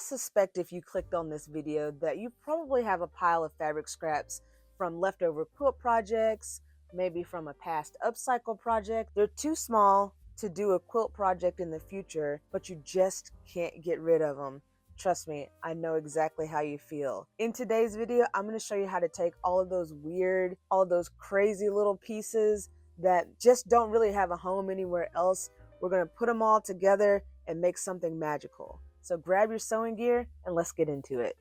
suspect if you clicked on this video that you probably have a pile of fabric scraps from leftover quilt projects, maybe from a past upcycle project. They're too small to do a quilt project in the future, but you just can't get rid of them. Trust me, I know exactly how you feel. In today's video, I'm going to show you how to take all of those weird, all of those crazy little pieces that just don't really have a home anywhere else. We're going to put them all together and make something magical. So grab your sewing gear and let's get into it.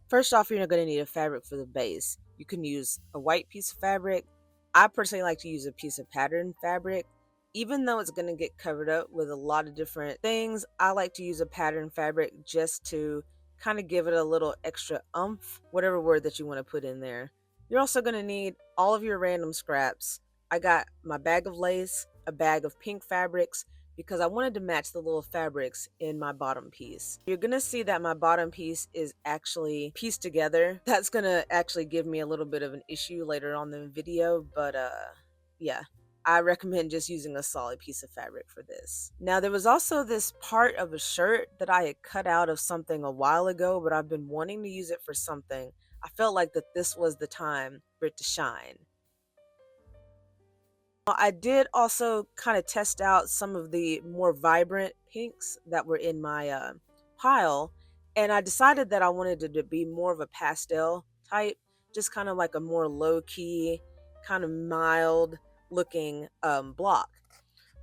First off, you're going to need a fabric for the base. You can use a white piece of fabric. I personally like to use a piece of pattern fabric. Even though it's going to get covered up with a lot of different things, I like to use a pattern fabric just to kind of give it a little extra oomph, whatever word that you want to put in there. You're also going to need all of your random scraps. I got my bag of lace, a bag of pink fabrics, because I wanted to match the little fabrics in my bottom piece. You're gonna see that my bottom piece is actually pieced together. That's gonna actually give me a little bit of an issue later on in the video, but yeah. I recommend just using a solid piece of fabric for this. Now, there was also this part of a shirt that I had cut out of something a while ago, but I've been wanting to use it for something. I felt like that this was the time for it to shine. I did also kind of test out some of the more vibrant pinks that were in my pile, and I decided that I wanted it to be more of a pastel type, just kind of like a more low-key, kind of mild looking block.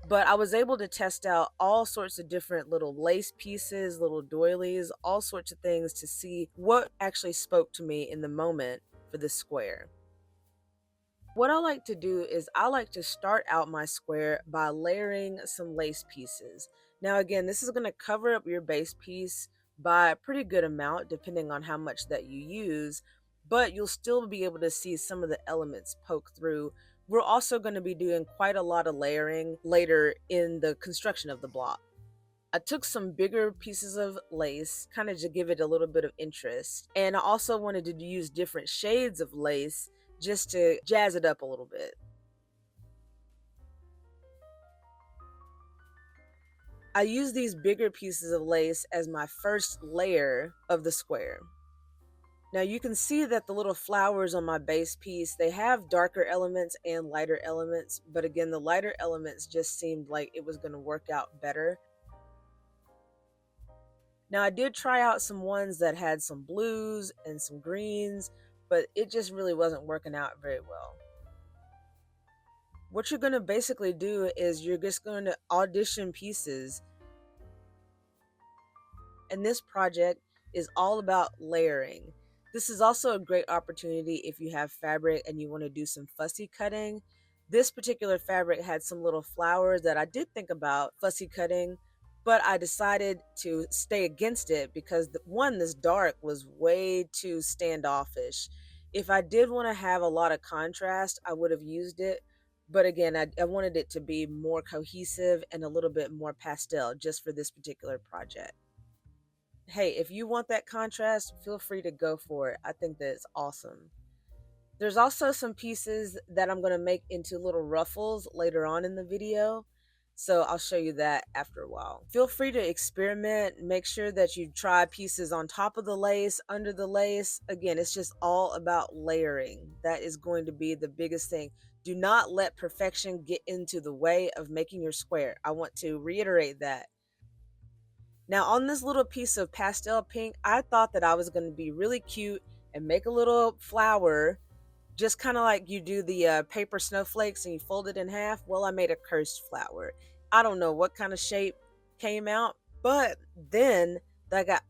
But I was able to test out all sorts of different little lace pieces, little doilies, all sorts of things to see what actually spoke to me in the moment for this square. What I like to do is I like to start out my square by layering some lace pieces. Now again, this is going to cover up your base piece by a pretty good amount depending on how much that you use, but you'll still be able to see some of the elements poke through. We're also going to be doing quite a lot of layering later in the construction of the block. I took some bigger pieces of lace, kind of to give it a little bit of interest, and I also wanted to use different shades of lace just to jazz it up a little bit. I use these bigger pieces of lace as my first layer of the square. Now you can see that the little flowers on my base piece, they have darker elements and lighter elements, but again, the lighter elements just seemed like it was going to work out better. Now I did try out some ones that had some blues and some greens, but it just really wasn't working out very well. What you're going to basically do is you're just going to audition pieces. And this project is all about layering. This is also a great opportunity if you have fabric and you want to do some fussy cutting. This particular fabric had some little flowers that I did think about fussy cutting, but I decided to stay against it because one, this dark was way too standoffish. If I did want to have a lot of contrast, I would have used it. But again, I wanted it to be more cohesive and a little bit more pastel just for this particular project. Hey, if you want that contrast, feel free to go for it. I think that it's awesome. There's also some pieces that I'm going to make into little ruffles later on in the video. So I'll show you that after a while. Feel free to experiment. Make sure that you try pieces on top of the lace, under the lace. Again, it's just all about layering. That is going to be the biggest thing. Do not let perfection get into the way of making your square. I want to reiterate that. Now on this little piece of pastel pink, I thought that I was going to be really cute and make a little flower, just kind of like you do the paper snowflakes and you fold it in half. Well, I made a cursed flower. I don't know what kind of shape came out, but then that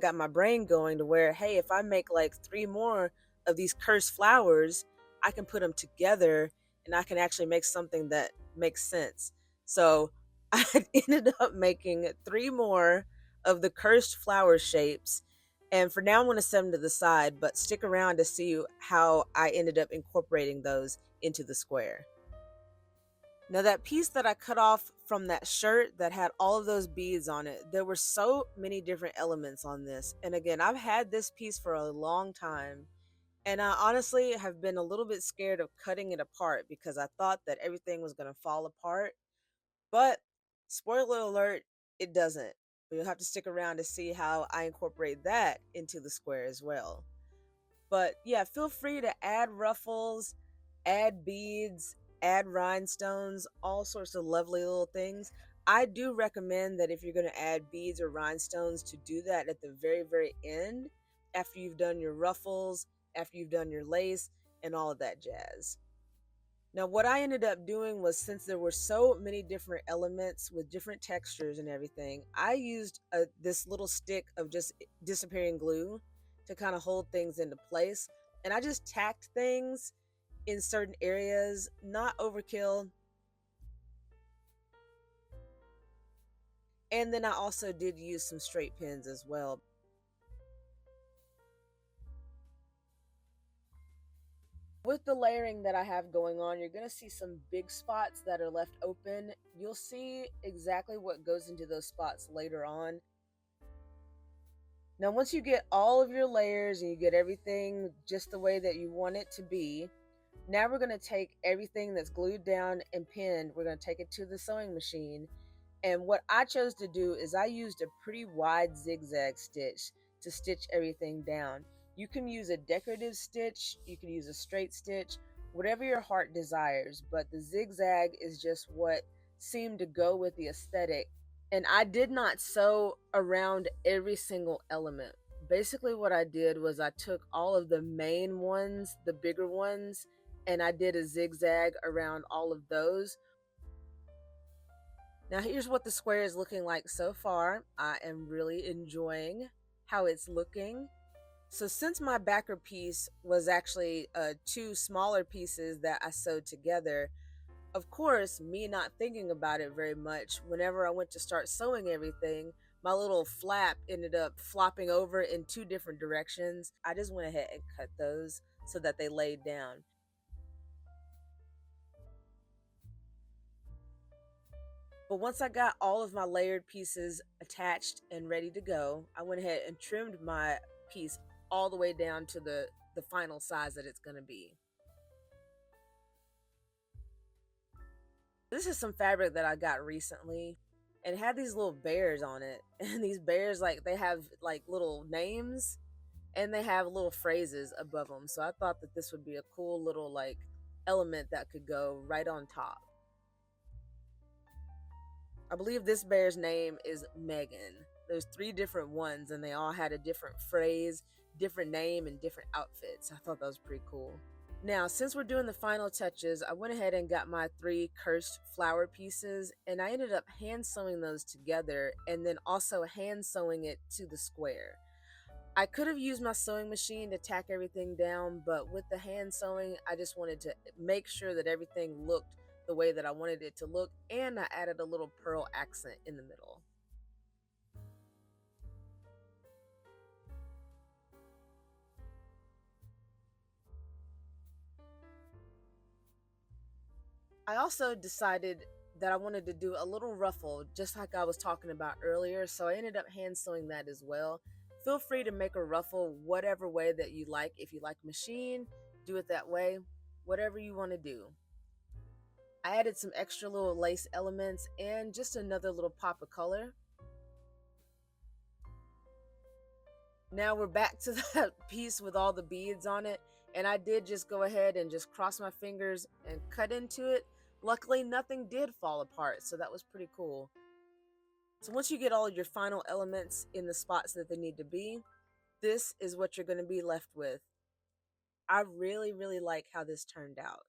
got my brain going to where, hey, if I make like 3 more of these cursed flowers, I can put them together and I can actually make something that makes sense. So I ended up making 3 more of the cursed flower shapes. And for now, I'm going to set them to the side, but stick around to see how I ended up incorporating those into the square. Now that piece that I cut off from that shirt that had all of those beads on it, there were so many different elements on this. And again, I've had this piece for a long time. And I honestly have been a little bit scared of cutting it apart because I thought that everything was going to fall apart. But spoiler alert, it doesn't. You'll have to stick around to see how I incorporate that into the square as well. But yeah, feel free to add ruffles, add beads, add rhinestones, all sorts of lovely little things. I do recommend that if you're going to add beads or rhinestones, to do that at the very, very end, after you've done your ruffles, after you've done your lace, and all of that jazz. Now, what I ended up doing was, since there were so many different elements with different textures and everything, I used this little stick of just disappearing glue to kind of hold things into place. And I just tacked things in certain areas, not overkill. And then I also did use some straight pins as well. With the layering that I have going on, you're going to see some big spots that are left open. You'll see exactly what goes into those spots later on. Now, once you get all of your layers and you get everything just the way that you want it to be, now we're going to take everything that's glued down and pinned, we're going to take it to the sewing machine. And what I chose to do is I used a pretty wide zigzag stitch to stitch everything down. You can use a decorative stitch, you can use a straight stitch, whatever your heart desires, but the zigzag is just what seemed to go with the aesthetic. And I did not sew around every single element. Basically what I did was I took all of the main ones, the bigger ones, and I did a zigzag around all of those. Now here's what the square is looking like so far. I am really enjoying how it's looking. So since my backer piece was actually two smaller pieces that I sewed together, of course, me not thinking about it very much, whenever I went to start sewing everything, my little flap ended up flopping over in two different directions. I just went ahead and cut those so that they laid down. But once I got all of my layered pieces attached and ready to go, I went ahead and trimmed my piece all the way down to the final size that it's going to be. This is some fabric that I got recently, and it had these little bears on it. And these bears, like, they have like little names and they have little phrases above them. So I thought that this would be a cool little like element that could go right on top. I believe this bear's name is Megan. There's 3 different ones and they all had a different phrase, different name, and different outfits. I thought that was pretty cool. Now, since we're doing the final touches, I went ahead and got my 3 cursed flower pieces, and I ended up hand sewing those together and then also hand sewing it to the square. I could have used my sewing machine to tack everything down, but with the hand sewing, I just wanted to make sure that everything looked the way that I wanted it to look, and I added a little pearl accent in the middle. I also decided that I wanted to do a little ruffle, just like I was talking about earlier, so I ended up hand sewing that as well. Feel free to make a ruffle whatever way that you like. If you like machine, do it that way, whatever you want to do. I added some extra little lace elements and just another little pop of color. Now we're back to that piece with all the beads on it, and I did just go ahead and just cross my fingers and cut into it. Luckily, nothing did fall apart, so that was pretty cool. So once you get all of your final elements in the spots that they need to be, this is what you're going to be left with. I really, really like how this turned out.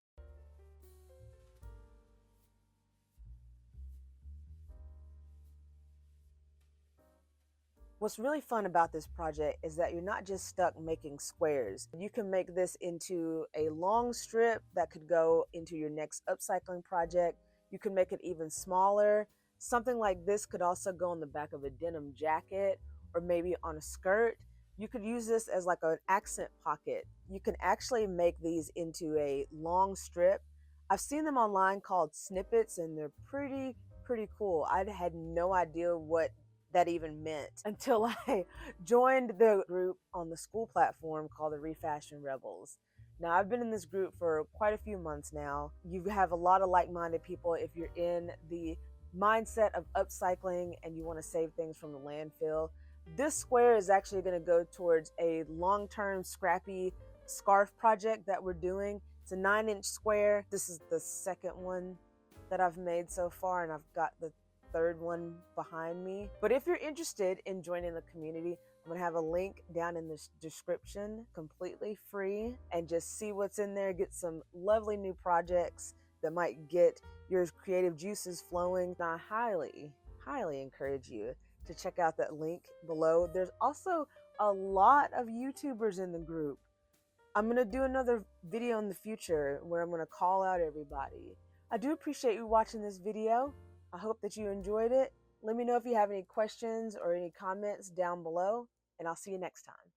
What's really fun about this project is that you're not just stuck making squares. You can make this into a long strip that could go into your next upcycling project. You can make it even smaller. Something like this could also go on the back of a denim jacket or maybe on a skirt. You could use this as like an accent pocket. You can actually make these into a long strip. I've seen them online called snippets, and they're pretty cool. I had no idea what that even meant until I joined the group on the school platform called the Refashion Rebels. Now, I've been in this group for quite a few months now. You have a lot of like-minded people if you're in the mindset of upcycling and you want to save things from the landfill, this square is actually going to go towards a long-term scrappy scarf project that we're doing. It's a 9-inch square. This is the second one that I've made so far, and I've got the third one behind me. But if you're interested in joining the community, I'm gonna have a link down in the description, completely free, and just see what's in there. Get some lovely new projects that might get your creative juices flowing. And I highly encourage you to check out that link below. There's also a lot of YouTubers in the group. I'm gonna do another video in the future where I'm gonna call out everybody. I do appreciate you watching this video. I hope that you enjoyed it. Let me know if you have any questions or any comments down below, and I'll see you next time.